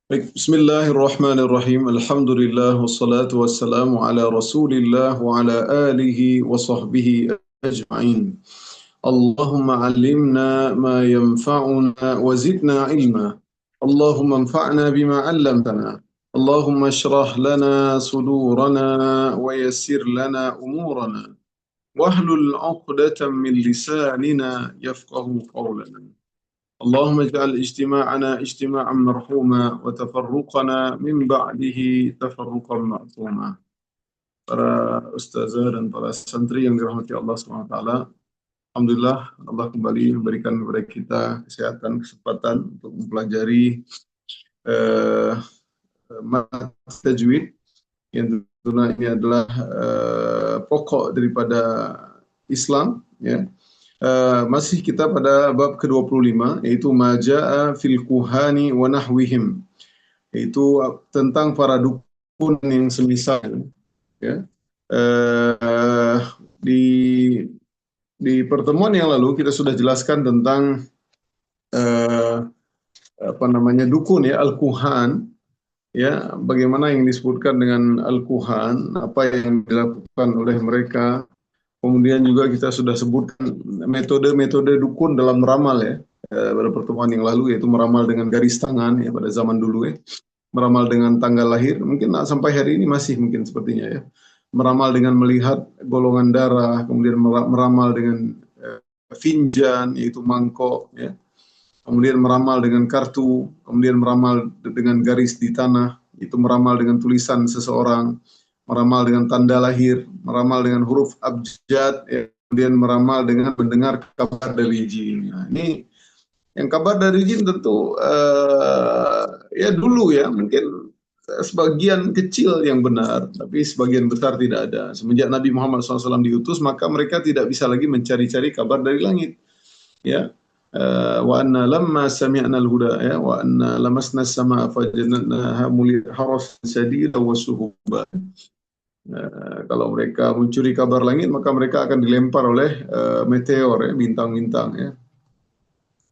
Baik, Bismillahirrahmanirrahim. Alhamdulillah wassalatu wassalamu ala Rasulillah wa ala alihi wa sahbihi ajma'in. Allahumma 'allimna ma yanfa'una wa zidna 'ilma. Allahumma anfa'na bima 'allamtana. Allahumma shrah lana sudurana wa yassir lana umurana. Wahlul 'uqdatam min lisanina yafqahu qawlana. اللهم اجعل اجتماعنا اجتماعا مرحوما وتفرقنا من بعده تفرقا معصوما. Para ustazah dan para santri yang dirahmati Allah SWT, Alhamdulillah Allah kembali memberikan kepada kita kesehatan, kesempatan untuk mempelajari eh, mata tajwid yang tentunya ini adalah pokok daripada Islam, ya. Masih kita pada bab ke-25, yaitu Maja'a fil kuhani wa nahwihim, yaitu tentang para dukun yang semisal, ya. Di pertemuan yang lalu kita sudah jelaskan tentang dukun, ya, al-kuhan, ya, bagaimana yang disebutkan dengan al-kuhan, apa yang dilakukan oleh mereka. Kemudian juga kita sudah sebutkan metode-metode dukun dalam meramal, ya, pada pertemuan yang lalu, yaitu meramal dengan garis tangan, ya, pada zaman dulu, ya, meramal dengan tanggal lahir, mungkin sampai hari ini masih mungkin sepertinya, ya, meramal dengan melihat golongan darah, kemudian meramal dengan finjan, yaitu mangkok, ya, kemudian meramal dengan kartu, kemudian meramal dengan garis di tanah, itu meramal dengan tulisan seseorang, meramal dengan tanda lahir, meramal dengan huruf abjad, ya, kemudian meramal dengan mendengar kabar dari jin. Nah, ini yang kabar dari jin tentu ya dulu, ya, mungkin sebagian kecil yang benar, tapi sebagian besar tidak ada. Semenjak Nabi Muhammad SAW diutus, maka mereka tidak bisa lagi mencari-cari kabar dari langit, ya. Wa anna lamma sami'na al-huda, ya, wa anna lamasna as-samaa fajadnaha muliat harasan sadida wa suhuba. Kalau mereka mencuri kabar langit, maka mereka akan dilempar oleh meteor, ya, bintang-bintang, ya.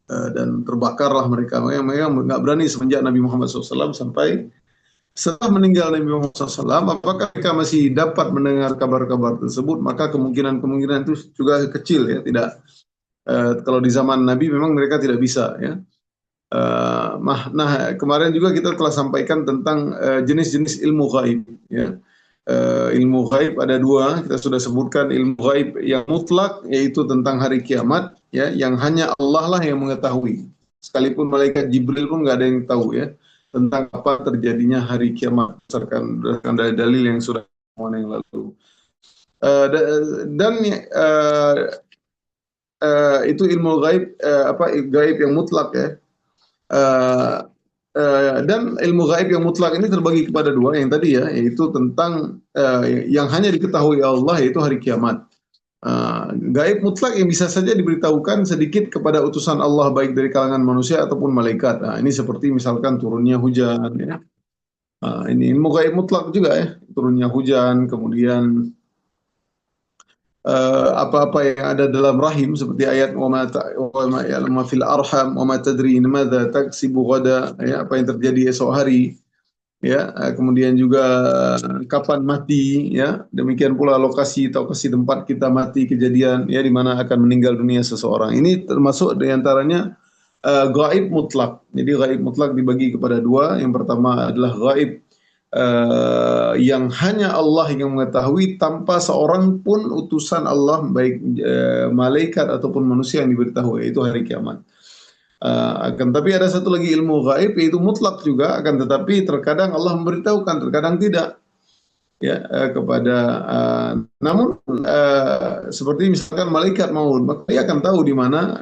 Dan terbakarlah mereka. Mereka nggak berani semenjak Nabi Muhammad SAW sampai setelah meninggal Nabi Muhammad SAW. Apakah mereka masih dapat mendengar kabar-kabar tersebut? Maka kemungkinan itu juga kecil, ya. Tidak. Kalau di zaman Nabi memang mereka tidak bisa, ya. Nah, kemarin juga kita telah sampaikan tentang jenis-jenis ilmu gaib, ya. Ilmu gaib ada dua, kita sudah sebutkan ilmu gaib yang mutlak, yaitu tentang hari kiamat, ya, yang hanya Allah lah yang mengetahui. Sekalipun malaikat Jibril pun nggak ada yang tahu, ya, tentang apa terjadinya hari kiamat berdasarkan dalil yang sudah yang lalu. Dan itu ilmu gaib, gaib yang mutlak, ya. Dan ilmu gaib yang mutlak ini terbagi kepada dua, yang tadi, ya, yaitu tentang yang hanya diketahui Allah, yaitu hari kiamat. Gaib mutlak yang bisa saja diberitahukan sedikit kepada utusan Allah, baik dari kalangan manusia ataupun malaikat. Nah, ini seperti misalkan turunnya hujan, ya. Ini ilmu gaib mutlak juga, ya, turunnya hujan, kemudian apa-apa yang ada dalam rahim, seperti ayat wa ma ya'lamu fil arham wa ma tadri madza taksibu ghada, ya, apa yang terjadi esok hari, ya. Kemudian juga kapan mati, ya, demikian pula lokasi tempat kita mati, kejadian, ya, di mana akan meninggal dunia seseorang. Ini termasuk diantaranya gaib mutlak. Jadi gaib mutlak dibagi kepada dua. Yang pertama adalah gaib yang hanya Allah yang mengetahui tanpa seorang pun utusan Allah, baik malaikat ataupun manusia, yang diberitahu, yaitu hari kiamat. Tapi ada satu lagi ilmu gaib, yaitu mutlak juga, akan tetapi terkadang Allah memberitahukan, terkadang tidak, ya, namun seperti misalkan malaikat maut, maka dia akan tahu di mana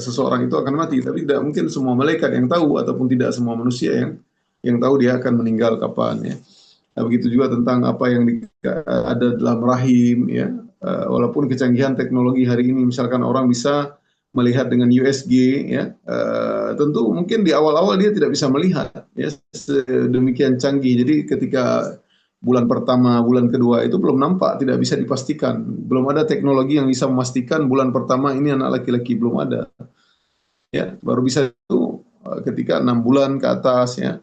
seseorang itu akan mati, tapi tidak mungkin semua malaikat yang tahu, ataupun tidak semua manusia yang tahu dia akan meninggal kapan, ya. Nah, begitu juga tentang apa yang ada dalam rahim, ya. Walaupun kecanggihan teknologi hari ini, misalkan orang bisa melihat dengan USG, ya, tentu mungkin di awal-awal dia tidak bisa melihat, ya, sedemikian canggih. Jadi ketika bulan pertama, bulan kedua itu belum nampak, tidak bisa dipastikan, belum ada teknologi yang bisa memastikan bulan pertama ini anak laki-laki, belum ada, ya. Baru bisa itu ketika 6 bulan ke atas, ya.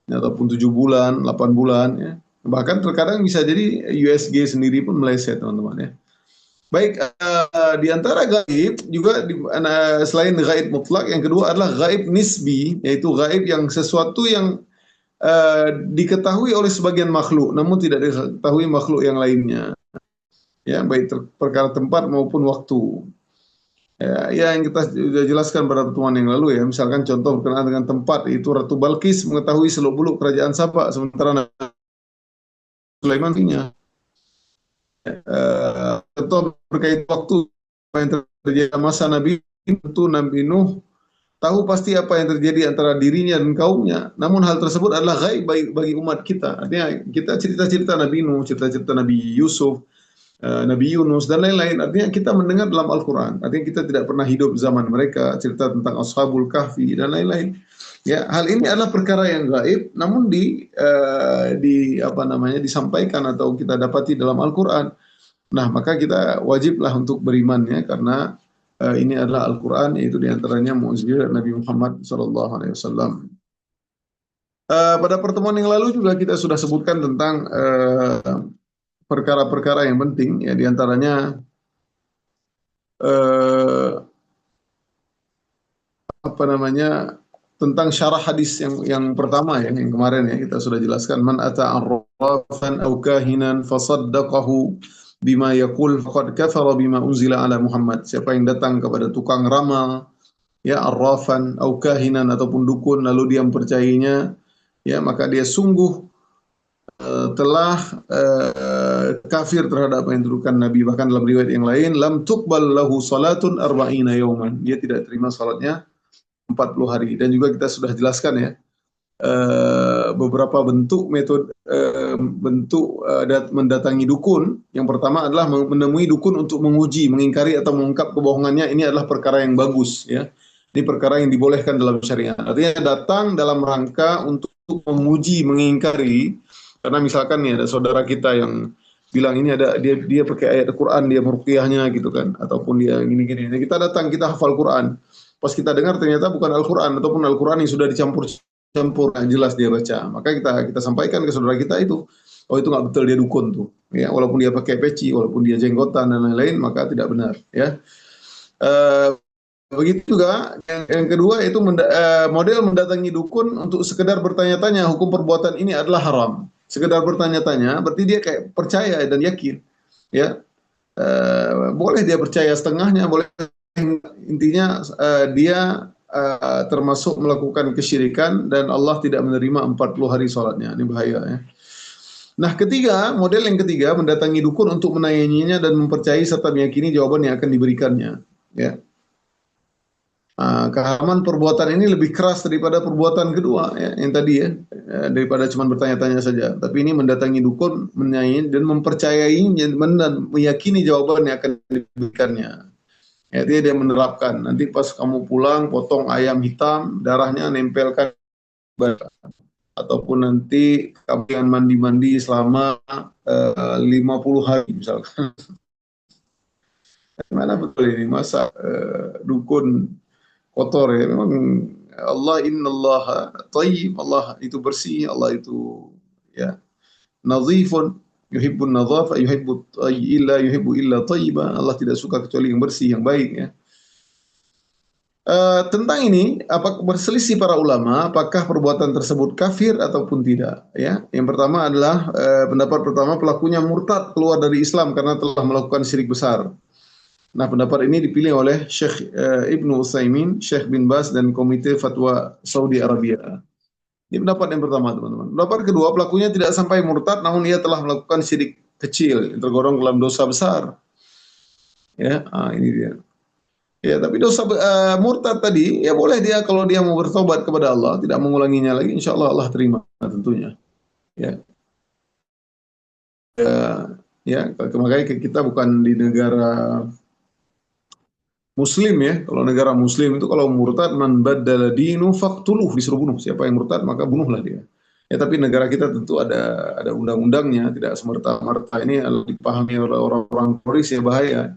ataupun 7 bulan, 8 bulan ya. Bahkan terkadang bisa jadi USG sendiri pun meleset teman-teman ya. Baik, di antara gaib juga selain gaib mutlak, yang kedua adalah gaib nisbi, yaitu gaib yang sesuatu yang diketahui oleh sebagian makhluk, namun tidak diketahui makhluk yang lainnya. Ya, baik perkara tempat maupun waktu. Ya, yang kita sudah jelaskan pada pertemuan yang lalu ya, misalkan contoh berkenaan dengan tempat, itu Ratu Balkis mengetahui seluk-beluk kerajaan Sabak, sementara Nabi Sulaiman punya. Contoh berkait waktu apa yang terjadi masa Nabi, tentu Nabi Nuh tahu pasti apa yang terjadi antara dirinya dan kaumnya. Namun hal tersebut adalah gaib bagi umat kita. Artinya kita cerita-cerita Nabi Nuh, cerita-cerita Nabi Yusuf, Nabi Yunus dan lain-lain. Artinya kita mendengar dalam Al-Quran. Artinya kita tidak pernah hidup zaman mereka, cerita tentang Ashabul Kahfi dan lain-lain. Ya, hal ini adalah perkara yang gaib, namun disampaikan atau kita dapati dalam Al-Quran. Nah, maka kita wajiblah untuk beriman ya, karena ini adalah Al-Quran, yaitu diantaranya mukjizat Nabi Muhammad SAW. Pada pertemuan yang lalu juga kita sudah sebutkan tentang perkara-perkara yang penting ya, diantaranya tentang syarah hadis yang pertama ya, yang kemarin ya kita sudah jelaskan, man ata arrafan aw kahinan fasaddaqahu bima yaqul faqad kafara bima unzila ala Muhammad. Siapa yang datang kepada tukang ramal ya, arrafan aw kahinan ataupun dukun, lalu dia mempercayainya ya, maka dia sungguh telah kafir terhadap apa yang dituduhkan Nabi. Bahkan dalam riwayat yang lain, lam tuqbal lahu salatun arba'ina yawman, dia tidak terima salatnya 40 hari. Dan juga kita sudah jelaskan ya beberapa bentuk metode mendatangi dukun. Yang pertama adalah menemui dukun untuk menguji, mengingkari atau mengungkap kebohongannya. Ini adalah perkara yang bagus ya. Ini perkara yang dibolehkan dalam syariat. Artinya datang dalam rangka untuk menguji, mengingkari. Karena misalkan nih ada saudara kita yang bilang ini ada dia pakai ayat Al-Quran, dia meruqyahnya gitu kan, ataupun dia gini-gini. Nah, kita datang, kita hafal Quran. Pas kita dengar ternyata bukan Al-Quran, ataupun Al-Quran yang sudah dicampur-campur, jelas dia baca. Maka kita sampaikan ke saudara kita itu, oh itu nggak betul, dia dukun tuh. Ya, walaupun dia pakai peci, walaupun dia jenggotan dan lain-lain, maka tidak benar. Ya. Begitu juga yang kedua itu model mendatangi dukun untuk sekedar bertanya-tanya hukum perbuatan ini adalah haram. Sekedar bertanya-tanya, berarti dia kayak percaya dan yakin. Ya, boleh dia percaya setengahnya, boleh. Intinya dia termasuk melakukan kesyirikan dan Allah tidak menerima 40 hari sholatnya. Ini bahaya ya. Nah, model yang ketiga mendatangi dukun untuk menanyainnya dan mempercayai serta meyakini jawaban yang akan diberikannya. Ya. Keharaman perbuatan ini lebih keras daripada perbuatan kedua ya, yang tadi ya, daripada cuma bertanya-tanya saja. Tapi ini mendatangi dukun, menanyain dan mempercayai dan meyakini jawaban yang akan diberikannya. Ya, dia menerapkan. Nanti pas kamu pulang, potong ayam hitam, darahnya nempelkan, ataupun nanti kamu yang mandi-mandi selama 50 hari misalkan. Mana betul ini, masa dukun kotor ya. Memang Allah, innallaha thayyib, Allah itu bersih, Allah itu ya nazifun, yuhibbun nadhafa, yuhibbu illa thayyiba. Allah tidak suka kecuali yang bersih, yang baik ya. Tentang ini, berselisih para ulama, apakah perbuatan tersebut kafir ataupun tidak? Ya, yang pertama adalah pendapat pertama, pelakunya murtad, keluar dari Islam karena telah melakukan syirik besar. Nah, pendapat ini dipilih oleh Syekh Ibnu Utsaimin, Syekh bin Baz dan Komite Fatwa Saudi Arabia. Ini pendapat yang pertama, teman-teman. Pendapat kedua, pelakunya tidak sampai murtad, namun ia telah melakukan syirik kecil, yang tergolong dalam dosa besar. Ya, ini dia. Ya, tapi dosa murtad tadi, ya boleh dia kalau dia mau bertobat kepada Allah, tidak mengulanginya lagi, insya Allah Allah terima tentunya. Ya, makanya kita bukan di negara Muslim ya. Kalau negara Muslim itu kalau murtad, man baddala dinu faqtuluh, disuruh bunuh. Siapa yang murtad maka bunuhlah dia. Ya, tapi negara kita tentu ada undang-undangnya, tidak semerta-merta ini dipahami oleh orang-orang teroris ya, bahaya.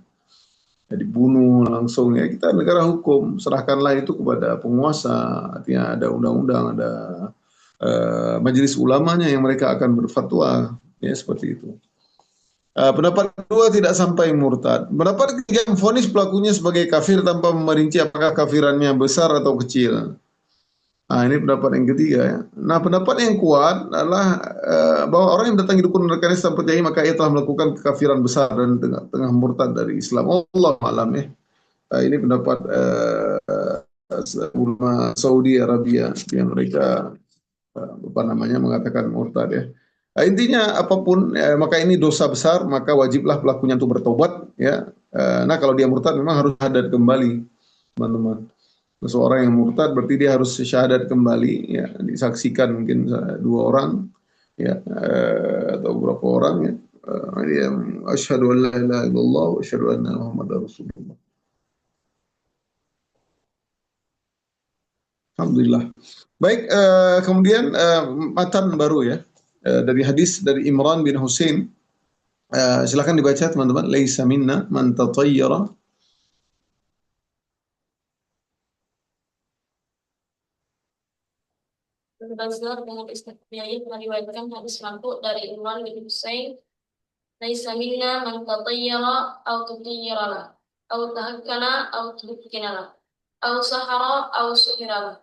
Ya, dibunuh langsung ya. Kita negara hukum, serahkanlah itu kepada penguasa. Artinya ada undang-undang, ada majelis ulamanya yang mereka akan berfatwa, ya seperti itu. Pendapat kedua tidak sampai murtad. Pendapat ketiga vonis pelakunya sebagai kafir tanpa merinci apakah kafirannya besar atau kecil. Nah, ini pendapat yang ketiga ya. Nah, pendapat yang kuat adalah bahwa orang yang datangi dukun mereka sampai percaya maka ia telah melakukan kekafiran besar dan tengah murtad dari Islam. Allah alam ya. Ini pendapat ulama Saudi Arabia yang mereka apa namanya mengatakan murtad ya. Intinya apapun maka ini dosa besar, maka wajiblah pelakunya untuk bertobat ya. Nah, kalau dia murtad memang harus hadat kembali, teman-teman. Seseorang yang murtad berarti dia harus syahadat kembali ya, disaksikan mungkin dua orang ya atau beberapa orang ya. Dia asyhadu an la ilaha illallah wa asyhadu anna muhammadar rasulullah. Alhamdulillah. Baik, kemudian matan baru ya dari hadis dari Imran bin Husain. Silakan dibaca teman-teman. Laisa minna man tatayyara. Bazar dengan isnadnya meriwayatkan hadis marfu dari Imran bin Husain, "Laisa minna man tatayyara aw tutayyara la, aw tahakkana aw tuhakkina la, aw sahara aw suhira la.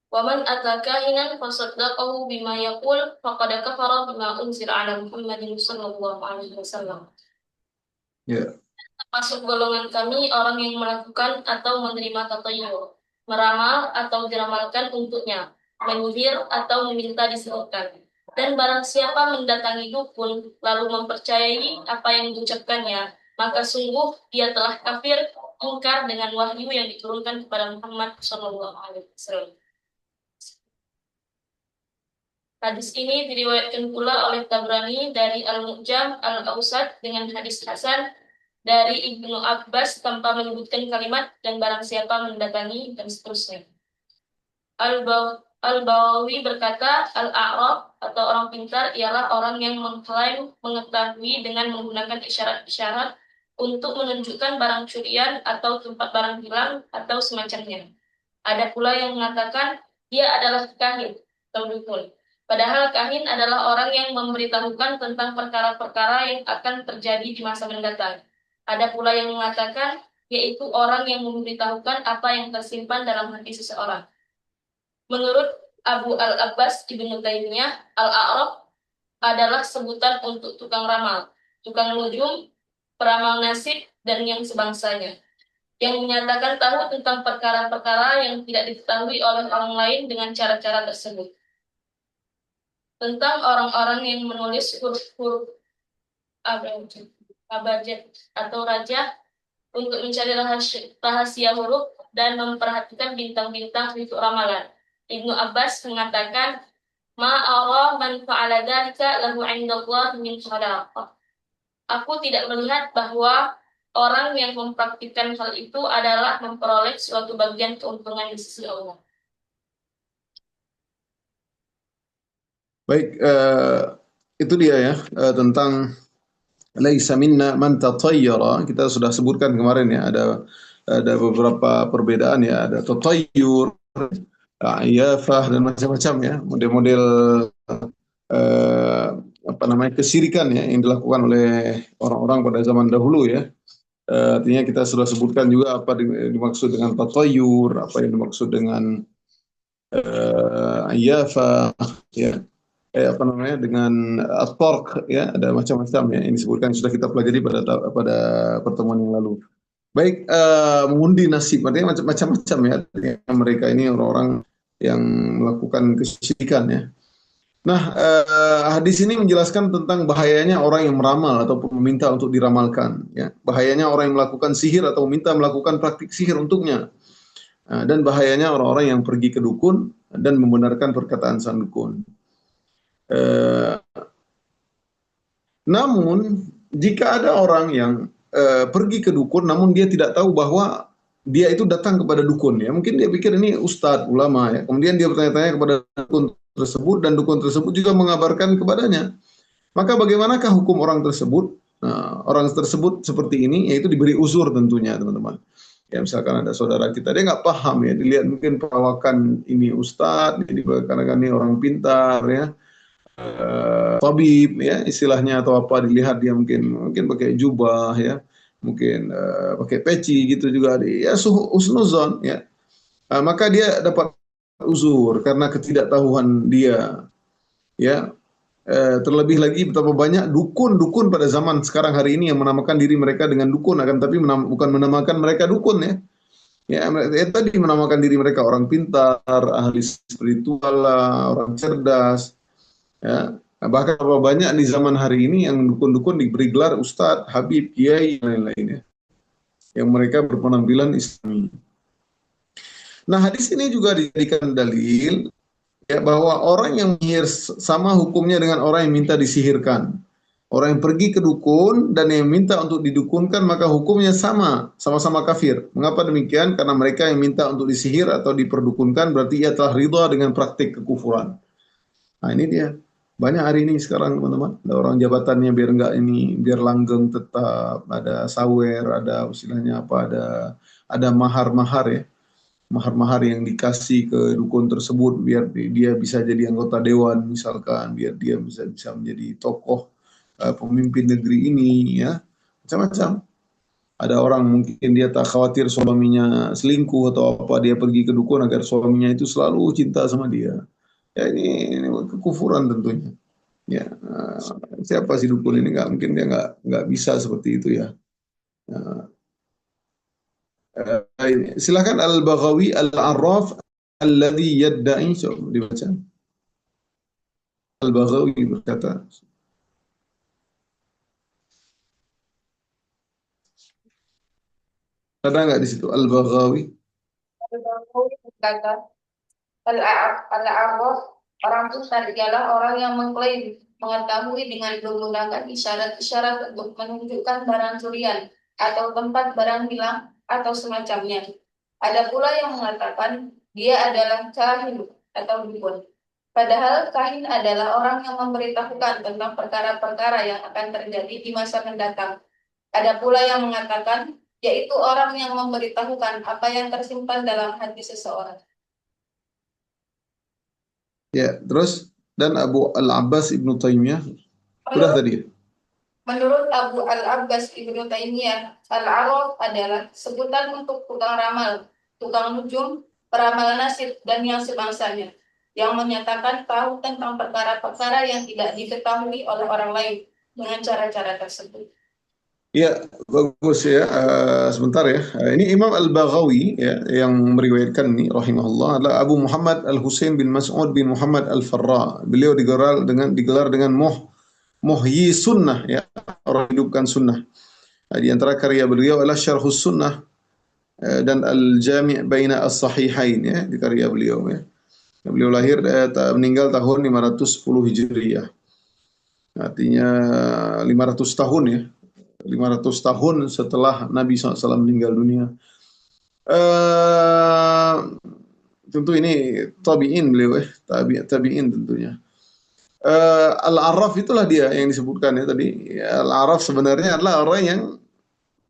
Wa man ataka hinan fasaddaqahu bima yaqul faqad kafara bima unzila ala Muhammadin sallallahu alaihi wasallam." Ya. Termasuk golongan kami orang yang melakukan atau menerima tatayyur, meramal atau diramalkan untuknya, menyihir atau meminta disebutkan. Dan barang siapa mendatangi dukun lalu mempercayai apa yang diucapkannya, maka sungguh dia telah kafir ingkar dengan wahyu yang diturunkan kepada Muhammad SAW. Hadis ini diriwayatkan pula oleh Tabrani dari Al-Mu'jam Al-Awsat dengan hadis hasan dari Ibnu Abbas tanpa menyebutkan kalimat dan barang siapa mendatangi dan seterusnya. Al-Bawawi berkata, Al-A'rab atau orang pintar ialah orang yang mengklaim mengetahui dengan menggunakan isyarat-isyarat untuk menunjukkan barang curian atau tempat barang hilang atau semacamnya. Ada pula yang mengatakan dia adalah kahin atau dukun. Padahal kahin adalah orang yang memberitahukan tentang perkara-perkara yang akan terjadi di masa mendatang. Ada pula yang mengatakan yaitu orang yang memberitahukan apa yang tersimpan dalam hati seseorang. Menurut Abu Al-Abbas Ibnu Taimiyah, Al-A'rab adalah sebutan untuk tukang ramal, tukang nujum, peramal nasib, dan yang sebangsanya, yang menyatakan tahu tentang perkara-perkara yang tidak diketahui oleh orang lain dengan cara-cara tersebut. Tentang orang-orang yang menulis huruf-huruf abjad atau raja untuk mencari rahasia huruf dan memperhatikan bintang-bintang untuk ramalan. Ibnu Abbas mengatakan, "Ma'ara man fa'ala dzalika lahu 'indallah min khalaqah." Aku tidak melihat bahwa orang yang mempraktikkan hal itu adalah memperoleh suatu bagian keuntungan di sisi Allah. Baik, itu dia ya tentang laisa minna man tatayyara. Kita sudah sebutkan kemarin ya, ada beberapa perbedaan ya, ada tatayyur, iyafah dan macam-macam ya, model-model apa namanya kesyirikan ya yang dilakukan oleh orang-orang pada zaman dahulu ya. Artinya kita sudah sebutkan juga apa dimaksud dengan tatayyur, apa yang dimaksud dengan iyafah ya. Apa namanya dengan at-tarq ya, ada macam-macam ya yang disebutkan sudah kita pelajari pada pertemuan yang lalu. Baik, mengundi nasib artinya macam-macam ya, mereka ini orang-orang yang melakukan kesyirikan ya. Nah, hadis ini menjelaskan tentang bahayanya orang yang meramal ataupun meminta untuk diramalkan ya. Bahayanya orang yang melakukan sihir atau meminta melakukan praktik sihir untuknya. Dan bahayanya orang-orang yang pergi ke dukun dan membenarkan perkataan sang dukun. Namun jika ada orang yang pergi ke dukun namun dia tidak tahu bahwa dia itu datang kepada dukun ya, mungkin dia pikir ini ustadz ulama ya, kemudian dia bertanya-tanya kepada dukun tersebut dan dukun tersebut juga mengabarkan kepadanya, maka bagaimanakah hukum orang tersebut? Nah, orang tersebut seperti ini yaitu diberi uzur tentunya teman-teman Ya misalkan ada saudara kita, dia nggak paham ya, dilihat mungkin perawakan ini ustadz, ini kadang-kadang ini orang pintar ya, tabib ya istilahnya atau apa, dilihat dia mungkin pakai jubah ya, mungkin pakai peci gitu juga, ya husnuzon ya. Maka dia dapat uzur karena ketidaktahuan dia ya. Terlebih lagi betapa banyak dukun-dukun pada zaman sekarang hari ini yang menamakan diri mereka dengan dukun, akan tapi bukan menamakan mereka dukun ya. Ya, tadi menamakan diri mereka orang pintar, ahli spiritual lah, orang cerdas. Ya. Nah, bahkan berapa banyak di zaman hari ini yang dukun-dukun diberi gelar ustadz, habib, kiai, dan lain-lain ya. Yang mereka berpenampilan Islami. Nah, hadis ini juga dijadikan dalil ya bahwa orang yang menyihir sama hukumnya dengan orang yang minta disihirkan. Orang yang pergi ke dukun dan yang minta untuk didukunkan maka hukumnya sama-sama kafir. Mengapa demikian? Karena mereka yang minta untuk disihir atau diperdukunkan berarti ia telah ridha dengan praktik kekufuran. Nah ini dia. Banyak hari ini sekarang teman-teman, ada orang jabatannya biar enggak ini, biar langgeng tetap, ada sawer, ada istilahnya apa, ada mahar-mahar ya. Mahar-mahar yang dikasih ke dukun tersebut biar dia bisa jadi anggota dewan misalkan, biar dia bisa menjadi tokoh pemimpin negeri ini ya, macam-macam. Ada orang mungkin dia tak khawatir suaminya selingkuh atau apa, dia pergi ke dukun agar suaminya itu selalu cinta sama dia. Ya ini kekufuran tentunya. Ya, siapa sih dukun ini, nggak mungkin, dia nggak bisa seperti itu ya. Silakan Al-Baghawi Al-Arraf alladhi yadda'i, coba dibaca. Al-Baghawi berkata, ada nggak di situ Al-Baghawi? Berkata, Al-A'raf, orang pintar ialah orang yang mengklaim mengetahui dengan menggunakan isyarat-isyarat untuk menunjukkan barang curian atau tempat barang hilang atau semacamnya. Ada pula yang mengatakan dia adalah kahin atau dukun. Padahal kahin adalah orang yang memberitahukan tentang perkara-perkara yang akan terjadi di masa mendatang. Ada pula yang mengatakan yaitu orang yang memberitahukan apa yang tersimpan dalam hati seseorang. Ya, terus dan Abu Al-Abbas Ibnu Taimiyah sudah tadi. Menurut Abu Al-Abbas Ibnu Taimiyah, Al-Araf adalah sebutan untuk tukang ramal, tukang nujum, peramal nasib, dan yang sebangsanya, yang menyatakan tahu tentang perkara-perkara yang tidak diketahui oleh orang lain dengan cara-cara tersebut. Ya, bagus ya. Sebentar ya. Ini Imam Al-Baghawi ya, yang meriwayatkan ini rahimahullah adalah Abu Muhammad Al-Husain bin Mas'ud bin Muhammad Al-Farra. Beliau digelar dengan Muhyi Sunnah ya, orang hidupkan sunnah. Di antara karya beliau adalah Syarhus Sunnah dan Al-Jami' Baina As-Sahihain ya, di karya beliau ya. Beliau meninggal tahun 510 Hijriyah. Artinya 500 tahun ya. 500 tahun setelah Nabi SAW meninggal dunia. Tentu ini tabi'in beliau tabi'in tentunya. Al-Arraf itulah dia yang disebutkan ya tadi. Al-Arraf sebenarnya adalah orang yang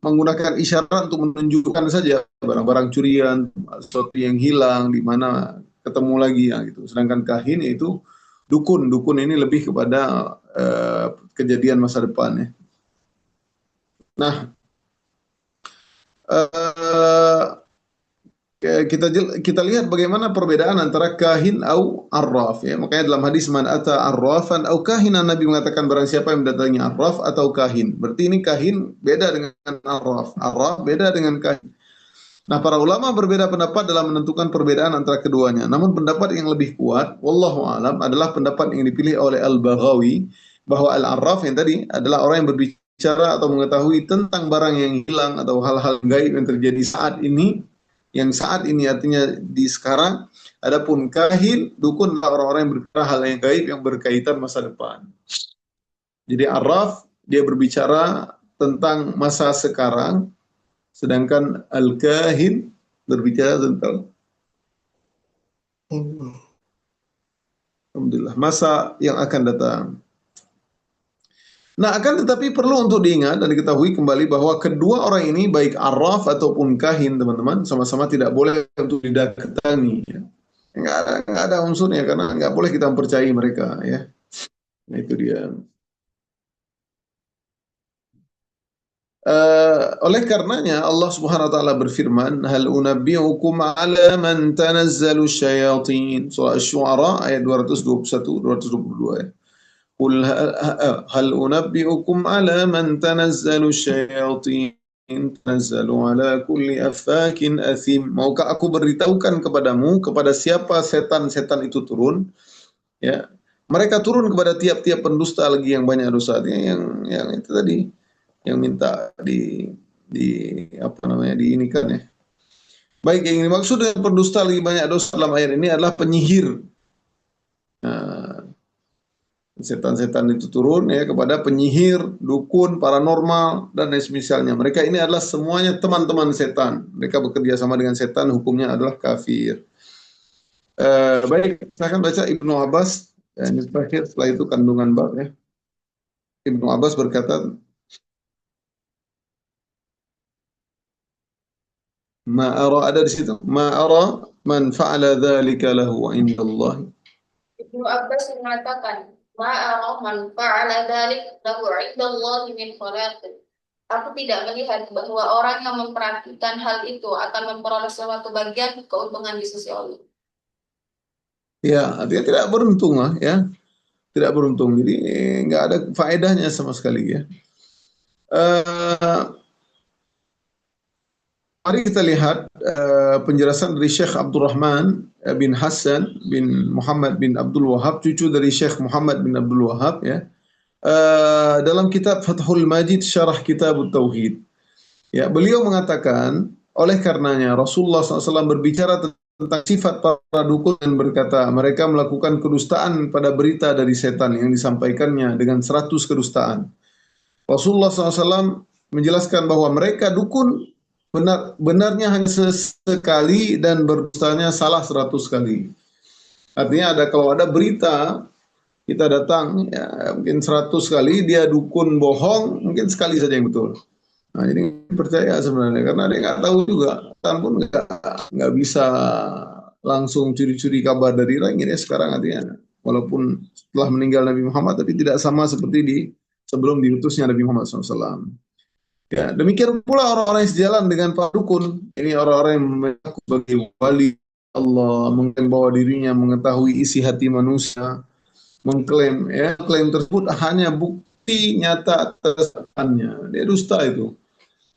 menggunakan isyarat untuk menunjukkan saja barang-barang curian, sesuatu yang hilang, di mana ketemu lagi ya gitu. Sedangkan kahin itu dukun. Dukun ini lebih kepada kejadian masa depan ya. Nah, kita lihat bagaimana perbedaan antara kahin atau arraf ya. Makanya dalam hadis man ata arrafan au kahinan, Nabi mengatakan barang siapa yang mendatangi arraf atau kahin. Berarti ini kahin beda dengan arraf, arraf beda dengan kahin. Nah, para ulama berbeda pendapat dalam menentukan perbedaan antara keduanya. Namun pendapat yang lebih kuat, wallahu alam, adalah pendapat yang dipilih oleh Al-Baghawi bahwa al-arraf yang tadi adalah orang yang berbicara atau mengetahui tentang barang yang hilang atau hal-hal gaib yang terjadi saat ini, artinya di sekarang. Adapun kahin, dukun adalah orang-orang yang berbicara hal yang gaib yang berkaitan masa depan. Jadi arraf dia berbicara tentang masa sekarang, sedangkan al-kahin berbicara tentang alhamdulillah masa yang akan datang. Nah, akan tetapi perlu untuk diingat dan diketahui kembali bahwa kedua orang ini baik arraf ataupun kahin, teman-teman, sama-sama tidak boleh untuk didatangi. Ya. Nggak ada unsurnya karena nggak boleh kita mempercayai mereka. Ya, nah, itu dia. Oleh karenanya Allah Subhanahu wa taala berfirman, "Hal unabbi'ukum 'ala man tanazzalu syayatin." Surah Asy-Syu'ara ayat 221 222 ya. Qul hal unabbi'ukum 'ala man tanazzalu syayatin tanazzalu 'ala kulli affakin athim. Maukah aku beritahukan kepadamu kepada siapa setan-setan itu turun? Ya. Mereka turun kepada tiap-tiap pendusta lagi yang banyak dosa. Yang itu tadi yang minta di apa namanya diinikan ya. Baik, yang dimaksud dengan pendusta lagi banyak dosa dalam ayat ini adalah penyihir. Nah, setan-setan itu turun ya kepada penyihir, dukun, paranormal dan lain semisalnya. Mereka ini adalah semuanya teman-teman setan. Mereka bekerja sama dengan setan, hukumnya adalah kafir. Baik, saya akan baca Ibnu Abbas. Ini terakhir, setelah itu kandungan bab ya. Ibnu Abbas berkata, Ma'ara ada di situ. Ma'ara man fa'ala dzalika lahu 'inda Allah. Ibnu Abbas mengatakan, "Ma'ara man fa'ala dzalik lahu 'inda Allah min khalaqin." Aku tidak melihat bahwa orang yang memperhatikan hal itu akan memperoleh suatu bagian keuntungan di sisi Allah. Ya, artinya tidak beruntung lah ya. Tidak beruntung. Jadi nggak ada faedahnya sama sekali ya. Mari kita lihat penjelasan dari Syekh Abdurrahman bin Hasan bin Muhammad bin Abdul Wahab, cucu dari Syekh Muhammad bin Abdul Wahab ya. Dalam kitab Fathul Majid Syarah Kitab Tauhid. Ya, beliau mengatakan, oleh karenanya Rasulullah SAW berbicara tentang sifat para dukun dan berkata, mereka melakukan kedustaan pada berita dari setan yang disampaikannya dengan 100 kedustaan. Rasulullah SAW menjelaskan bahwa mereka dukun benarnya hanya sekali dan berdustanya salah 100 kali. Artinya kalau ada berita kita datang ya, mungkin 100 kali dia dukun bohong, mungkin sekali saja yang betul. Nah, jadi percaya sebenarnya karena dia nggak tahu juga, kan pun nggak bisa langsung curi-curi kabar dari langit ya sekarang artinya. Walaupun setelah meninggal Nabi Muhammad, tapi tidak sama seperti sebelum diutusnya Nabi Muhammad SAW. Ya, demikian pula orang-orang yang sejalan dengan para dukun. Ini orang-orang yang mengaku sebagai wali Allah, mengklaim bahwa dirinya mengetahui isi hati manusia, mengklaim ya, klaim tersebut hanya bukti nyata atas kataannya. Dia dusta itu.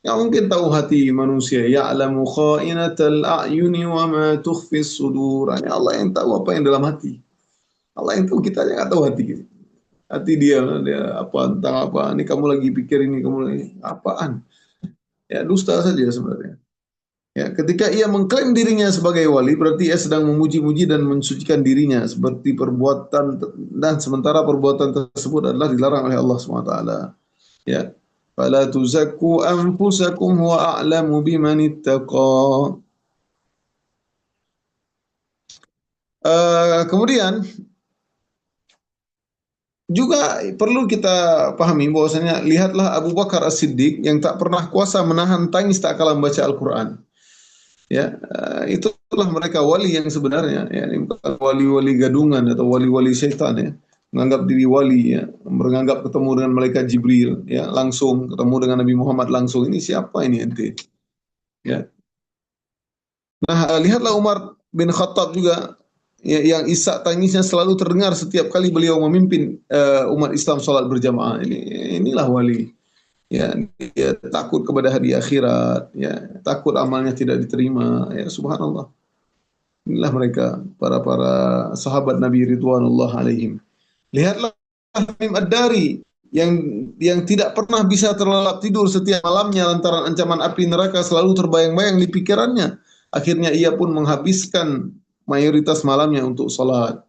Yang mungkin tahu hati manusia. Ya'lamu kha'inatal a'yuni wa ma tukhfis sudur. Hanya Allah yang tahu apa yang dalam hati. Allah yang tahu, kita yang nggak tahu hati kita. Hati dia apa tentang apa, ini kamu lagi pikir ini, kamu lagi apaan, ya dusta saja sebenarnya ya. Ketika ia mengklaim dirinya sebagai wali, berarti ia sedang memuji-muji dan mensucikan dirinya seperti perbuatan, dan sementara perbuatan tersebut adalah dilarang oleh Allah SWT ya. Fala tuzakku anfusakum wa a'lamu biman ittaqa. Kemudian juga perlu kita pahami bahwasanya lihatlah Abu Bakar As-Siddiq yang tak pernah kuasa menahan tangis tak kala membaca Al-Quran. Ya, itulah mereka wali yang sebenarnya. Ya, bukan wali-wali gadungan atau wali-wali syaitan ya. Menganggap diri wali ya, menganggap ketemu dengan malaikat Jibril ya, langsung ketemu dengan Nabi Muhammad langsung. Ini siapa ini ente? Ya. Nah, lihatlah Umar bin Khattab juga ya, yang isak tangisnya selalu terdengar setiap kali beliau memimpin umat Islam sholat berjamaah. Inilah wali. Ya, dia takut kepada hari akhirat, ya, takut amalnya tidak diterima. Ya, subhanallah. Inilah mereka para sahabat Nabi Ridwanullah alaihim. Lihatlah Tamim Ad-Dari yang tidak pernah bisa terlelap tidur setiap malamnya lantaran ancaman api neraka selalu terbayang-bayang di pikirannya. Akhirnya ia pun menghabiskan mayoritas malamnya untuk sholat.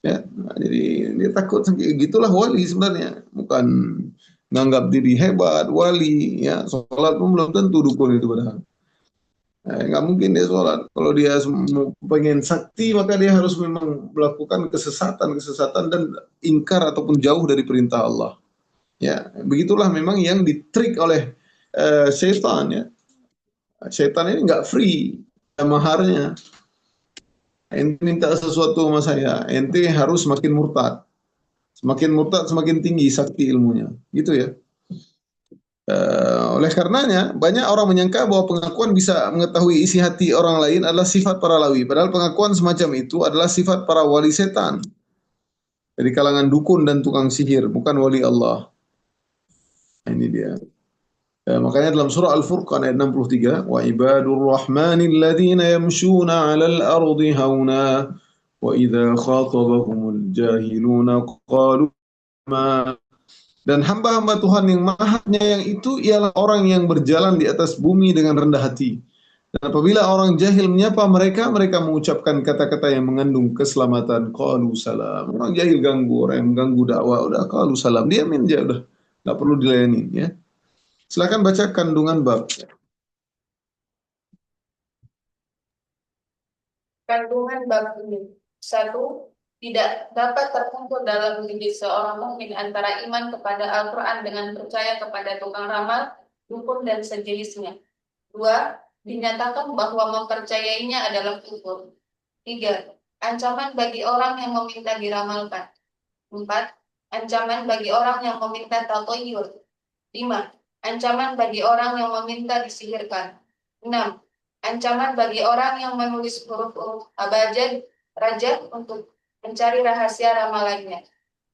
Ya, nah, jadi dia takut, gitulah wali sebenarnya, bukan menganggap diri hebat, wali, ya sholat pun belum tentu dukun itu padahal. Nggak mungkin dia sholat. Kalau dia pengen sakti, maka dia harus memang melakukan kesesatan dan ingkar ataupun jauh dari perintah Allah. Ya, begitulah memang yang ditrik oleh setan ya. Setan ini nggak free maharnya. Ente minta sesuatu sama saya, ente harus semakin murtad. Semakin murtad, semakin tinggi sakti ilmunya. Gitu ya. Oleh karenanya, banyak orang menyangka bahwa pengakuan bisa mengetahui isi hati orang lain adalah sifat para lawi. Padahal pengakuan semacam itu adalah sifat para wali setan. Dari kalangan dukun dan tukang sihir, bukan wali Allah. Nah, ini dia. Makanya dalam surah Al-Furqan ayat 63, wa ibadur rahmanil ladzina yamshuna 'alal ardi hauna wa idza khatabahumul jahiluna qalu ma. Dan hamba-hamba Tuhan yang maha penyayang itu ialah orang yang berjalan di atas bumi dengan rendah hati. Dan apabila orang jahil menyapa mereka, mereka mengucapkan kata-kata yang mengandung keselamatan. Qalu salam. Orang jahil ganggu, orang yang mengganggu dakwah, udah qalu salam. Diamin aja udah. Nggak perlu dilayani ya. Silakan baca kandungan bab. Kandungan bab ini. Satu, tidak dapat terkumpul dalam diri seorang mukmin antara iman kepada Al-Quran dengan percaya kepada tukang ramal, dukun, dan sejenisnya. Dua, dinyatakan bahwa mempercayainya adalah kufur. Tiga, ancaman bagi orang yang meminta diramalkan. Empat, ancaman bagi orang yang meminta tatoyur. Lima, ancaman bagi orang yang meminta disihirkan. Enam, ancaman bagi orang yang menulis huruf-huruf abjad raja untuk mencari rahasia ramalannya.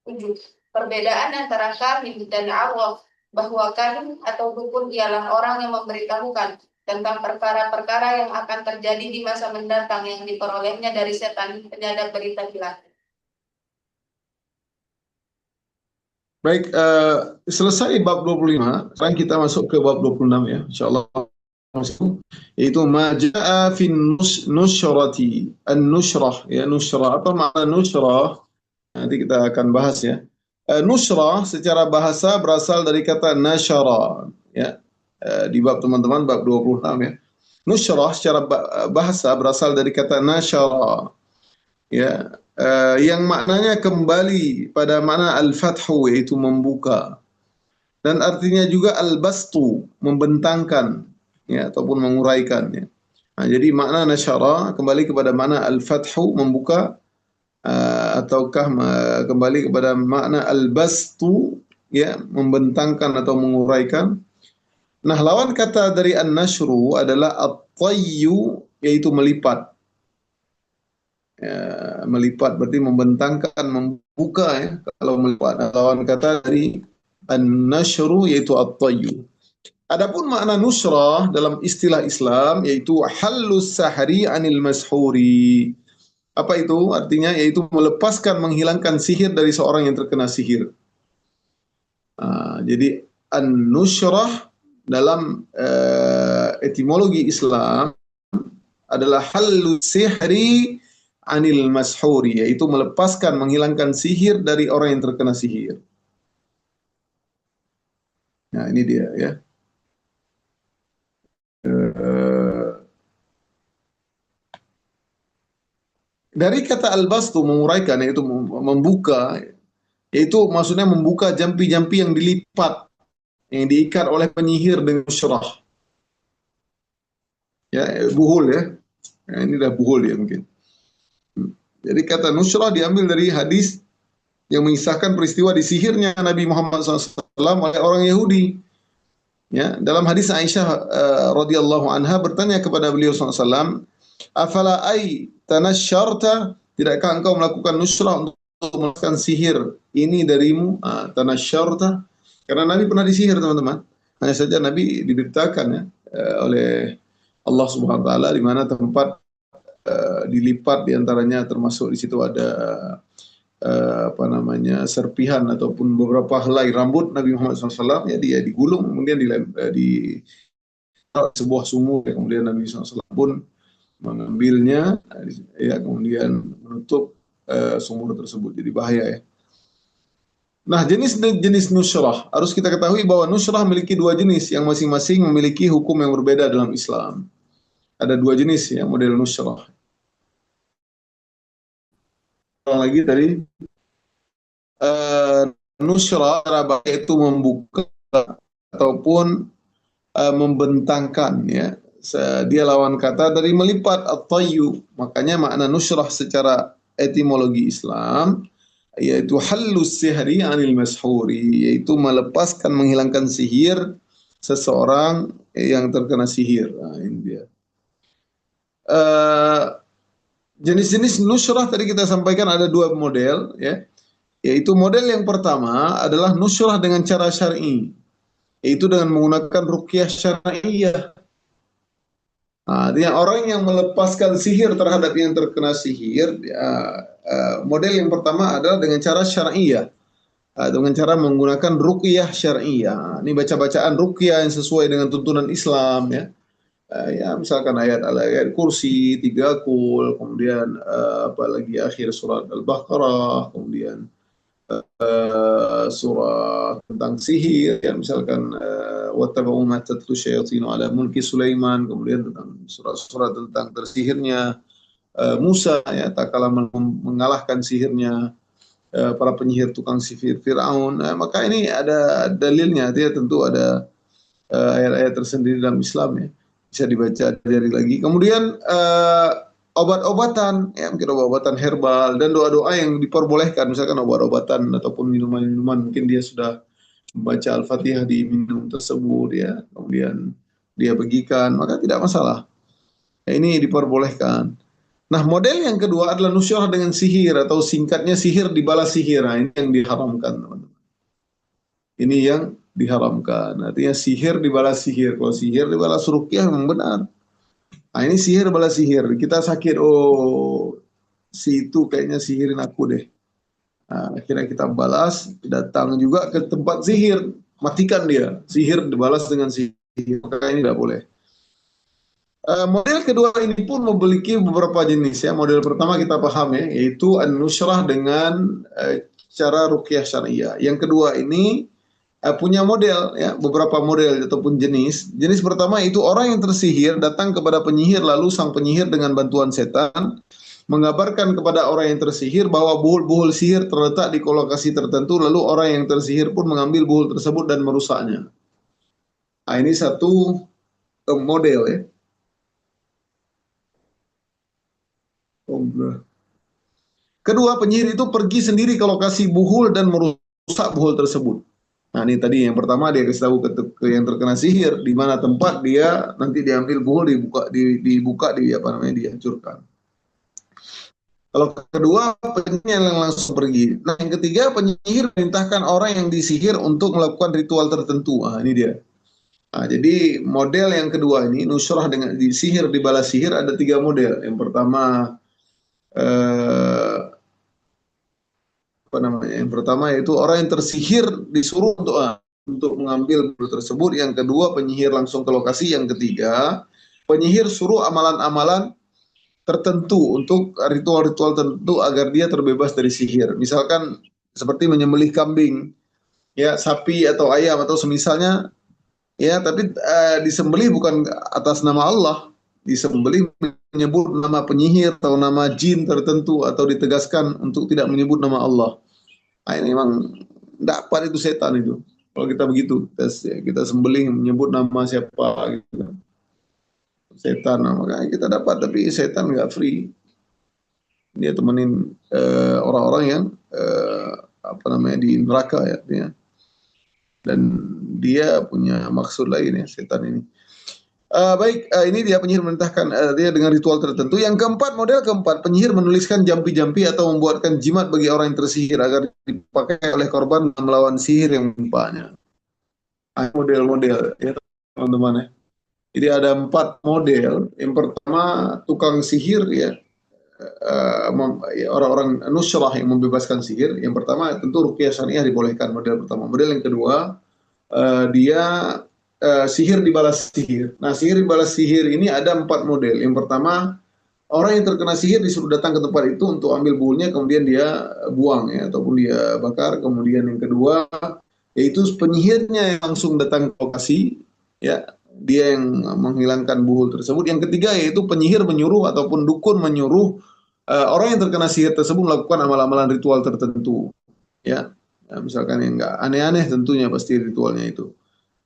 7. Perbedaan antara kahin dan arwah, bahwa kahin atau dukun ialah orang yang memberitahukan tentang perkara-perkara yang akan terjadi di masa mendatang yang diperolehnya dari setan penyadap berita hilang. Baik, selesai bab 25, sekarang kita masuk ke bab 26 ya, insyaallah. Yaitu maja'a fin nusyrati, an-nusyrah ya, nusyrah. Apa makna nusyrah? Nanti kita akan bahas ya. Nusyrah secara bahasa berasal dari kata nasyara ya. Di bab teman-teman bab 26 ya. Nusyrah secara bahasa berasal dari kata nasyara ya, yang maknanya kembali pada makna al-fathu, yaitu membuka, dan artinya juga al-bastu, membentangkan ya, ataupun menguraikan ya. Nah, jadi makna nasyara kembali kepada makna al-fathu, membuka, ataukah kembali kepada makna al-bastu ya, membentangkan atau menguraikan. Nah, lawan kata dari an-nasyru adalah at-tayyu, yaitu melipat. Ya, melipat berarti membentangkan, membuka ya. Kalau melipat, lawan kata dari an-nasyru yaitu at-tayyu. Adapun makna nusrah dalam istilah Islam yaitu halus sahri anil mashuri. Apa itu? Artinya yaitu melepaskan, menghilangkan sihir dari seorang yang terkena sihir. Jadi an-nusrah dalam etimologi Islam adalah halus sihri anil mashuri, yaitu melepaskan, menghilangkan sihir dari orang yang terkena sihir. Nah, ini dia ya. Dari kata al-bastu, menguraikan, yaitu membuka, yaitu maksudnya membuka jampi-jampi yang dilipat, yang diikat oleh penyihir dengan syarah. Ya, buhul ya. Nah, ini dah buhul ya mungkin. Jadi kata nusrah diambil dari hadis yang mengisahkan peristiwa disihirnya Nabi Muhammad SAW oleh orang Yahudi. Ya, dalam hadis Aisyah radhiyallahu anha bertanya kepada beliau SAW, afala ai tanasyarta, tidakkah engkau melakukan nusrah untuk melakukan sihir ini darimu? Tanasyarta, karena Nabi pernah disihir teman-teman. Hanya saja Nabi diberitakan ya oleh Allah Subhanahu wa taala di mana tempat dilipat, diantaranya termasuk di situ ada apa namanya, serpihan ataupun beberapa helai rambut Nabi Muhammad SAW ya, dia digulung kemudian di sebuah sumur ya, kemudian Nabi SAW pun mengambilnya ya, kemudian menutup sumur tersebut, jadi bahaya ya. Nah, jenis nusrah harus kita ketahui bahwa nusrah memiliki dua jenis yang masing-masing memiliki hukum yang berbeda dalam Islam. Ada dua jenis ya model nusrah. Lagi tadi nusra, baik itu membuka ataupun membentangkan, ya. Dia lawan kata dari melipat, at-tayyu. Makanya makna nusrah secara etimologi Islam yaitu halus sihri anil mashuri, yaitu melepaskan, menghilangkan sihir seseorang yang terkena sihir. Nah, ini dia. Jenis-jenis nusrah tadi kita sampaikan ada dua model, ya. Yaitu model yang pertama adalah nusrah dengan cara syar'i, yaitu dengan menggunakan ruqyah syar'iyah. Nah, artinya orang yang melepaskan sihir terhadap yang terkena sihir, model yang pertama adalah dengan cara syar'iyah, dengan cara menggunakan ruqyah syar'iyah. Ini baca-bacaan ruqyah yang sesuai dengan tuntunan Islam, ya. Ya, misalkan ayat kursi 3 kul, kemudian apalagi akhir surat Al-Baqarah, kemudian surah tentang sihir, ya, misalkan wattaba'u ma tatlu syayatinu ala mulki Sulaiman, kemudian tentang surat-surat tentang tersihirnya Musa, ya, tak kalah mengalahkan sihirnya para penyihir tukang sihir Fir'aun. Maka ini ada dalilnya, dia tentu ada ayat-ayat tersendiri dalam Islam, ya, bisa dibaca dari lagi. Kemudian obat-obatan, ya, mungkin obat-obatan herbal dan doa-doa yang diperbolehkan, misalkan obat-obatan ataupun minuman-minuman, mungkin dia sudah membaca Al-Fatihah di minum tersebut, ya, kemudian dia bagikan, maka tidak masalah. Ya, ini diperbolehkan. Nah, model yang kedua adalah nusyrah dengan sihir, atau singkatnya sihir dibalas sihir. Nah, ini yang diharamkan, teman-teman. Ini yang diharamkan. Artinya sihir dibalas sihir. Kalau sihir dibalas ruqyah memang benar. Nah, ini sihir balas sihir. Kita sakit, oh si itu kayaknya sihirin aku deh. Nah, akhirnya kita balas, datang juga ke tempat sihir, matikan dia. Sihir dibalas dengan sihir. Maka ini tidak boleh. Model kedua ini pun memiliki beberapa jenis, ya. Model pertama kita paham, ya, yaitu an-nusrah dengan cara ruqyah syariah. Yang kedua ini punya model, ya, beberapa model ataupun jenis. Jenis pertama itu orang yang tersihir datang kepada penyihir, lalu sang penyihir dengan bantuan setan mengabarkan kepada orang yang tersihir bahwa buhul-buhul sihir terletak di lokasi tertentu, lalu orang yang tersihir pun mengambil buhul tersebut dan merusaknya. Nah, ini satu model, ya. Kedua, penyihir itu pergi sendiri ke lokasi buhul dan merusak buhul tersebut. Nah, ini tadi yang pertama dia kasih tahu ke yang terkena sihir di mana tempat dia nanti diambil buhul, dibuka dihancurkan. Kalau kedua, penyihir yang langsung pergi. Nah, yang ketiga, penyihir perintahkan orang yang disihir untuk melakukan ritual tertentu. Nah, ini dia. Nah, jadi model yang kedua ini, nusrah dengan sihir dibalas sihir, ada 3 model. Yang pertama yang pertama yaitu orang yang tersihir disuruh untuk mengambil buhul tersebut. Yang kedua, penyihir langsung ke lokasi. Yang ketiga, penyihir suruh amalan-amalan tertentu untuk ritual-ritual tertentu agar dia terbebas dari sihir. Misalkan seperti menyembelih kambing, ya, sapi atau ayam atau semisalnya, ya, tapi disembelih bukan atas nama Allah, disembelih menyebut nama penyihir atau nama jin tertentu, atau ditegaskan untuk tidak menyebut nama Allah. Nah, ini memang dapat itu setan itu. Kalau kita begitu, kita sembelih menyebut nama siapa gitu. Setan, makanya kita dapat, tapi setan nggak free. Dia temenin orang-orang yang di neraka, ya. Dan dia punya maksud lain, ya, setan ini. Baik, ini dia penyihir memerintahkan dia dengan ritual tertentu. Yang keempat, model keempat, penyihir menuliskan jampi-jampi atau membuatkan jimat bagi orang yang tersihir agar dipakai oleh korban melawan sihir yang menimpanya. Model-model, ya, teman-teman, ya. Jadi ada 4 model. Yang pertama, tukang sihir, ya, orang-orang nusrah yang membebaskan sihir. Yang pertama tentu ruqyah syariah dibolehkan, model pertama. Model yang kedua, dia sihir dibalas sihir. Nah, sihir dibalas sihir ini ada 4 model. Yang pertama, orang yang terkena sihir disuruh datang ke tempat itu untuk ambil buhulnya, kemudian dia buang, ya, ataupun dia bakar. Kemudian yang kedua, yaitu penyihirnya yang langsung datang ke lokasi, ya, dia yang menghilangkan buhul tersebut. Yang ketiga, yaitu penyihir menyuruh ataupun dukun menyuruh orang yang terkena sihir tersebut melakukan amalan-amalan ritual tertentu, ya. misalkan yang nggak aneh-aneh tentunya pasti ritualnya itu.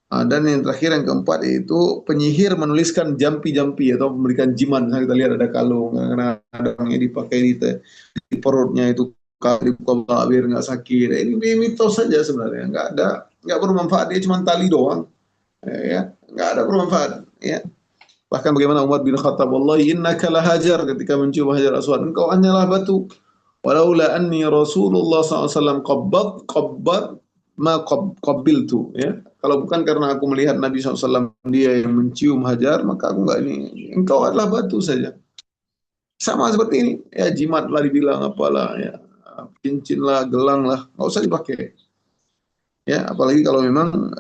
Dan yang terakhir yang keempat yaitu penyihir menuliskan jampi-jampi atau memberikan jimat. Misalnya kita lihat ada kalung, ada yang dipakai di perutnya itu kalau dibuka biar nggak sakit. Ini mitos saja sebenarnya, nggak bermanfaat. Dia cuma tali doang, ya, nggak ada bermanfaat. Ya. Bahkan bagaimana Umar bin Khattab, wallahi innaka lahajar, ketika mencium Hajar Aswad, engkau hanyalah batu. Walaula anni Rasulullah SAW qabbat ma qabbiltu, ya. Kalau bukan karena aku melihat Nabi SAW dia yang mencium Hajar, maka aku enggak, ini engkau adalah batu saja. Sama seperti ini, ya, jimat lah dibilang apalah, ya, cincin lah, gelang lah, nggak usah dipakai. Ya, apalagi kalau memang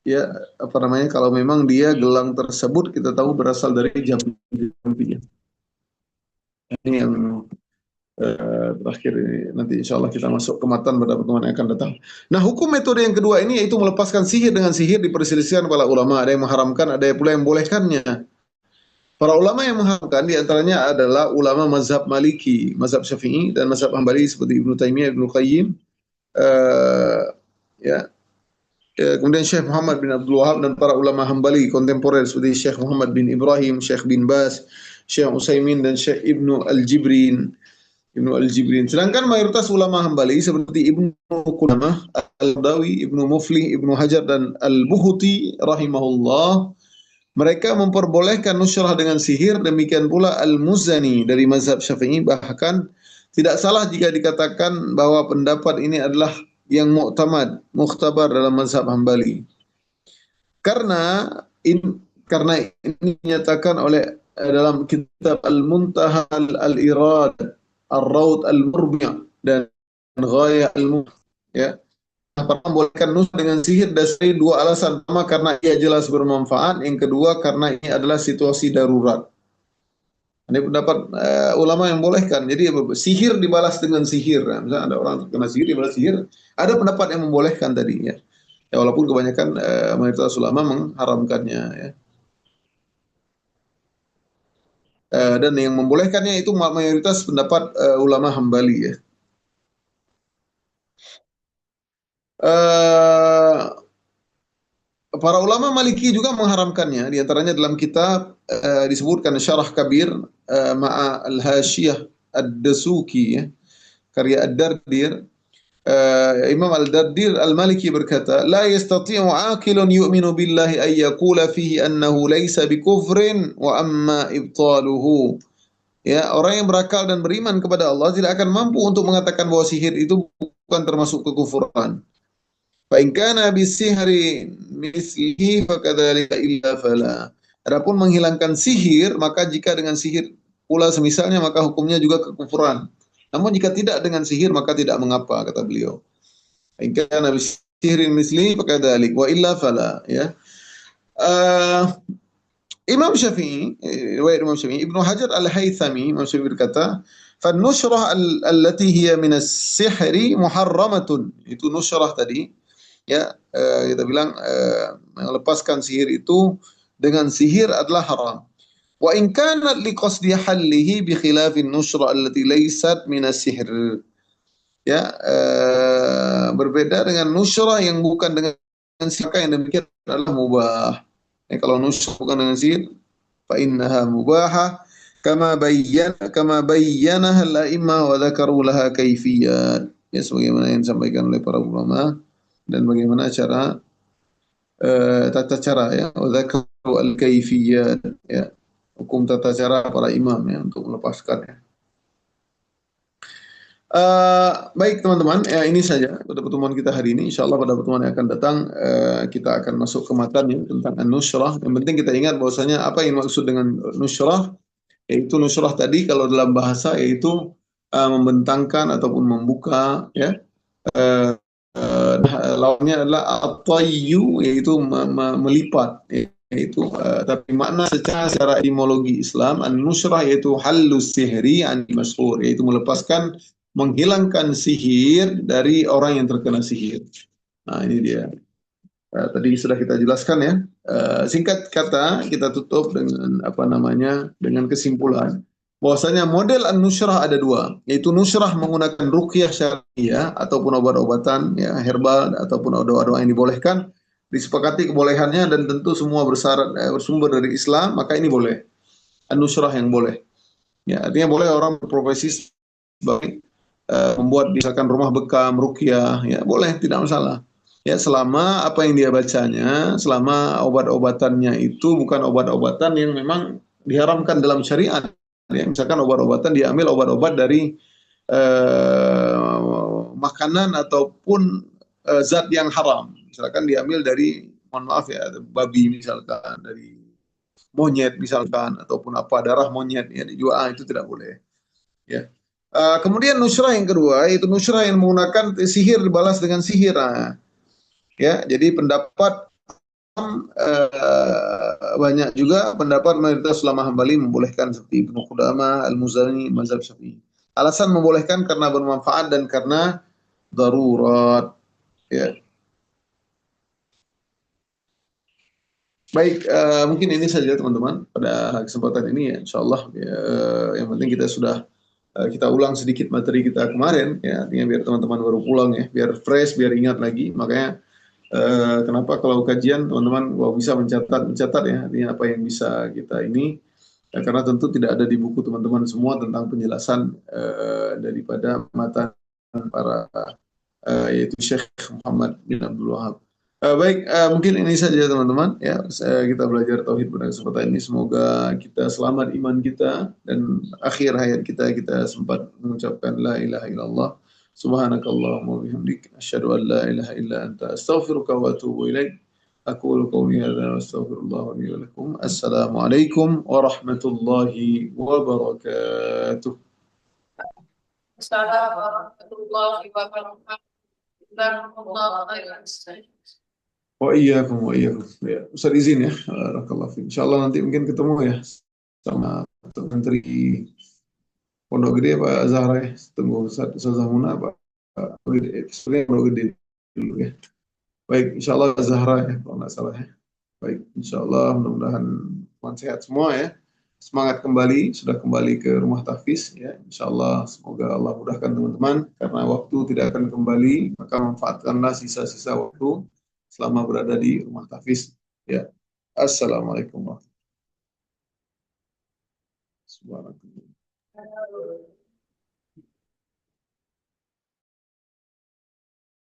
ya, apa namanya, kalau memang dia gelang tersebut kita tahu berasal dari jampinya. Ini yang terakhir ini, nanti insya Allah kita masuk ke matan pada pertemuan yang akan datang. Nah, hukum metode yang kedua ini yaitu melepaskan sihir dengan sihir diperselisihkan para ulama. Ada yang mengharamkan, ada pula yang membolehkannya. Para ulama yang mengharamkan diantaranya adalah ulama mazhab Maliki, mazhab Syafi'i, dan mazhab Hambali seperti Ibnu Taimiyah, Ibnu Qayyim, ya. Kemudian Syekh Muhammad bin Abdul Wahab dan para ulama Hambali kontemporer seperti Syekh Muhammad bin Ibrahim, Syekh bin Baz, Syekh Utsaimin, dan Syekh Ibnu Al-Jibrin. Sedangkan mayoritas ulama Hambali seperti Ibnu Qudamah, Al-Dawi, Ibnu Muflih, Ibnu Hajar, dan Al-Buhuti rahimahullah, mereka memperbolehkan nusyrah dengan sihir. Demikian pula Al-Muzani dari mazhab Syafi'i. Bahkan tidak salah jika dikatakan bahwa pendapat ini adalah yang mukhtabar dalam mazhab Hambali. Karena ini dinyatakan oleh dalam kitab Al-Muntaha Al-Irad, Ar-Raud Al-Murbi' dan Ghayah Al-Murbi', ya. Membolehkan nusyrah dengan sihir dari dua alasan. Pertama, karena ia jelas bermanfaat. Yang kedua, karena ini adalah situasi darurat. Ini pendapat ulama yang membolehkan. Jadi sihir dibalas dengan sihir. Nah, misalnya ada orang terkena sihir dibalas sihir. Ada pendapat yang membolehkan tadinya. Ya, walaupun kebanyakan mayoritas ulama mengharamkannya. Ya. Dan yang membolehkannya itu mayoritas pendapat ulama Hambali. Ya. Para ulama Maliki juga mengharamkannya. Di antaranya dalam kitab disebutkan Syarah Kabir Ma'a Al-Hashiyah Ad-Dasuki, ya, karya Ad-Dardir. Imam Al-Dardir Al-Maliki berkata, la yastati'u aqilun yu'minu billahi ay yaqula fihi annahu laysa bikufrin wa amma ibtaluhu. Ya, orang yang berakal dan beriman kepada Allah tidak akan mampu untuk mengatakan bahwa sihir itu bukan termasuk kekufuran. Fa in kana bisihri mislihi fakadzalika illa fala. Adapun menghilangkan sihir, maka jika dengan sihir pula semisalnya maka hukumnya juga kekufuran. Namun jika tidak dengan sihir maka tidak mengapa, kata beliau. Fa in kana bisihri mislihi fakadzalik wa illa fala, ya. Imam Syafi'i, riwayat Imam Syafi'i, Ibnu Hajar Al-Haythami, Imam Syafi'i berkata, "Fan-nushrah allati hiya min as-sihri muharramatun." Itu nushrah tadi. Ya, kita bilang melepaskan sihir itu dengan sihir adalah haram. Wa in kanat liqasdi hallihi bi khilafin nusra allati laysat min as-sihr. Ya, berbeda dengan nusra yang bukan dengan sihir, yang demikian adalah mubah. Ya, kalau nusra bukan dengan sihir, fa innaha mubahah kama bayyanaha al-a'immah wa dzakaru laha kaifiyat. Ya, sebagaimana yang disampaikan oleh para ulama dan bagaimana cara tata cara, ya, dzakaru al-kaifiyat, ya, hukum tata cara para imam, ya, untuk melepaskannya. Baik teman-teman, ya, ini saja pada pertemuan kita hari ini. Insyaallah pada pertemuan yang akan datang kita akan masuk ke matanya tentang an-nusyrah. Yang penting kita ingat bahwasanya apa yang maksud dengan nusyrah, yaitu nusyrah tadi kalau dalam bahasa yaitu membentangkan ataupun membuka, ya. Lawannya adalah at-tayyu, yaitu melipat, yaitu tapi makna secara etimologi Islam an-nusyrah yaitu halus sihri an masyhur, yaitu melepaskan, menghilangkan sihir dari orang yang terkena sihir. Nah, ini dia. Tadi sudah kita jelaskan, ya. Singkat kata kita tutup dengan dengan kesimpulan bahwasanya model an-nusrah ada dua, yaitu nusrah menggunakan ruqyah syariah ataupun obat-obatan ya herbal ataupun obat-obat yang dibolehkan, disepakati kebolehannya dan tentu semua bersumber dari Islam, maka ini boleh. An-nusrah yang boleh. Ya, artinya boleh orang berprofesi sebagai membuat misalkan rumah bekam, ruqyah, ya boleh, tidak masalah. Ya, selama apa yang dia bacanya, selama obat-obatannya itu bukan obat-obatan yang memang diharamkan dalam syariat. Ya, misalkan obat-obatan diambil obat-obat dari makanan ataupun zat yang haram. Misalkan diambil dari, mohon maaf ya, babi misalkan, dari monyet misalkan, ataupun apa, darah monyet ya dijual, itu tidak boleh. Ya. Kemudian nusrah yang kedua, yaitu nusrah yang menggunakan sihir dibalas dengan sihir. Nah, ya, jadi pendapat banyak juga pendapat mayoritas ulama Hambali membolehkan seperti Ibnu Qudamah, Al-Muzani, mazhab Syafi'i. Alasan membolehkan karena bermanfaat dan karena darurat. Ya. Baik, mungkin ini saja teman-teman pada kesempatan ini ya, insya Allah ya, yang penting kita sudah kita ulang sedikit materi kita kemarin ya, artinya biar teman-teman baru pulang ya, biar fresh, biar ingat lagi. Makanya kenapa kalau kajian teman-teman kalau bisa mencatat ya, artinya apa yang bisa kita ini ya, karena tentu tidak ada di buku teman-teman semua tentang penjelasan daripada mata para yaitu Syekh Muhammad bin Abdul Wahab. Baik, mungkin ini saja teman-teman ya, kita belajar tauhid pada kesempatan ini. Semoga kita selamat iman kita dan akhir hayat kita sempat mengucapkan la ilaha illallah subhanakallahumma wa bihamdik asyhadu an la ilaha illa anta astaghfiruka wa atubu ilaik. Aqulu qawli hadza wa astaghfirullah li wa lakum. Assalamualaikum warahmatullahi wabarakatuh. Assalamualaikum warahmatullahi wabarakatuh. Wa iyyakum. Ya, Ustaz izin ya. Barakallahu fiik. Insyaallah nanti mungkin ketemu ya sama Menteri Pondok Gede Pak Zahra ya. Tunggu Ustaz Zahmuna Pak Pondok Gede. Sebenarnya Pondok Gede dulu ya. Baik, insyaallah Zahra ya kalau nggak salah ya. Baik, insyaallah mudah-mudahan teman sehat semua ya. Semangat kembali, sudah kembali ke rumah tahfiz ya. Insyaallah semoga Allah mudahkan teman-teman karena waktu tidak akan kembali, maka manfaatkanlah sisa-sisa waktu selama berada di rumah tahfiz ya. Assalamualaikum warahmatullahi wabarakatuh.